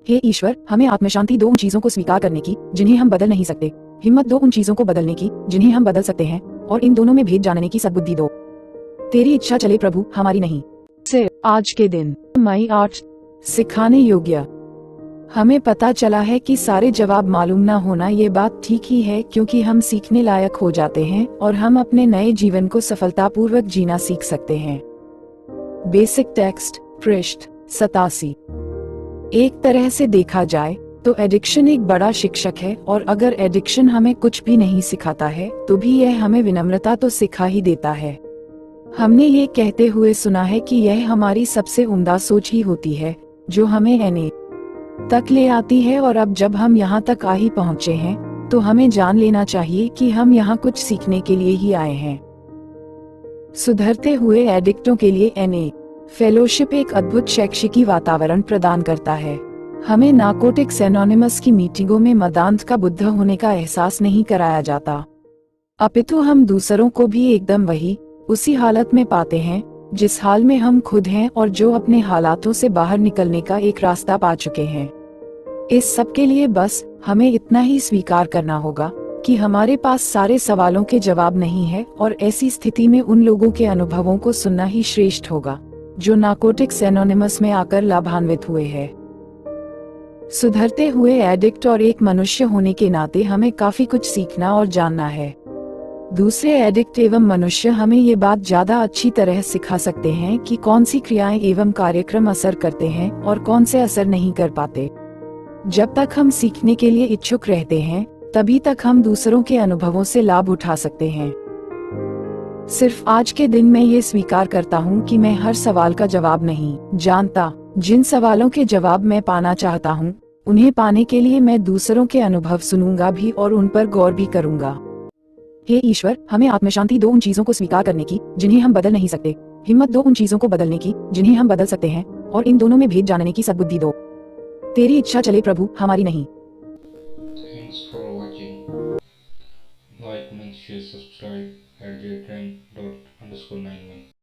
हे ईश्वर, हमें आत्मशांति दो उन चीजों को स्वीकार करने की जिन्हें हम बदल नहीं सकते, हिम्मत दो उन चीजों को बदलने की जिन्हें हम बदल सकते हैं, और इन दोनों में भेद जानने की सद्बुद्धि दो। तेरी इच्छा चले प्रभु, हमारी नहीं। से आज के दिन मई 8 सिखाने योग्य। हमें पता चला है कि सारे जवाब मालूम न होना ये बात ठीक ही है, क्योंकि हम सीखने लायक हो जाते हैं और हम अपने नए जीवन को सफलतापूर्वक जीना सीख सकते हैं। बेसिक टेक्स्ट पृष्ठ 87। एक तरह से देखा जाए तो एडिक्शन एक बड़ा शिक्षक है, और अगर एडिक्शन हमें कुछ भी नहीं सिखाता है तो भी यह हमें विनम्रता तो सिखा ही देता है। हमने ये कहते हुए सुना है कि यह हमारी सबसे उम्दा सोच ही होती है जो हमें एने तक ले आती है, और अब जब हम यहाँ तक आ ही पहुँचे हैं तो हमें जान लेना चाहिए कि हम यहाँ कुछ सीखने के लिए ही आए हैं। सुधरते हुए एडिक्टों के लिए एनए फेलोशिप एक अद्भुत शैक्षिकी वातावरण प्रदान करता है। हमें नार्कोटिक्स एनोनिमस की मीटिंगों में मदांध का बुद्ध होने का एहसास नहीं कराया जाता, अपितु हम दूसरों को भी एकदम वही उसी हालत में पाते हैं जिस हाल में हम खुद हैं, और जो अपने हालातों से बाहर निकलने का एक रास्ता पा चुके हैं। इस सब के लिए बस हमें इतना ही स्वीकार करना होगा कि हमारे पास सारे सवालों के जवाब नहीं है, और ऐसी स्थिति में उन लोगों के अनुभवों को सुनना ही श्रेष्ठ होगा जो नार्कोटिक्स एनोनिमस में आकर लाभान्वित हुए हैं। सुधरते हुए एडिक्ट और एक मनुष्य होने के नाते हमें काफी कुछ सीखना और जानना है। दूसरे एडिक्ट एवं मनुष्य हमें ये बात ज्यादा अच्छी तरह सिखा सकते हैं कि कौन सी क्रियाएं एवं कार्यक्रम असर करते हैं और कौन से असर नहीं कर पाते। जब तक हम सीखने के लिए इच्छुक रहते हैं तभी तक हम दूसरों के अनुभवों से लाभ उठा सकते हैं। सिर्फ आज के दिन मैं ये स्वीकार करता हूँ कि मैं हर सवाल का जवाब नहीं जानता। जिन सवालों के जवाब मैं पाना चाहता हूँ उन्हें पाने के लिए मैं दूसरों के अनुभव सुनूंगा भी और उन पर गौर भी करूंगा। हे ईश्वर, हमें आत्मशांति दो उन चीजों को स्वीकार करने की जिन्हें हम बदल नहीं सकते, हिम्मत दो उन चीजों को बदलने की जिन्हें हम बदल सकते हैं, और इन दोनों में भेद जानने की सद्बुद्धि दो। तेरी इच्छा चले प्रभु, हमारी नहीं। Thanks for watching. Like, make sure, subscribe at @trend__91.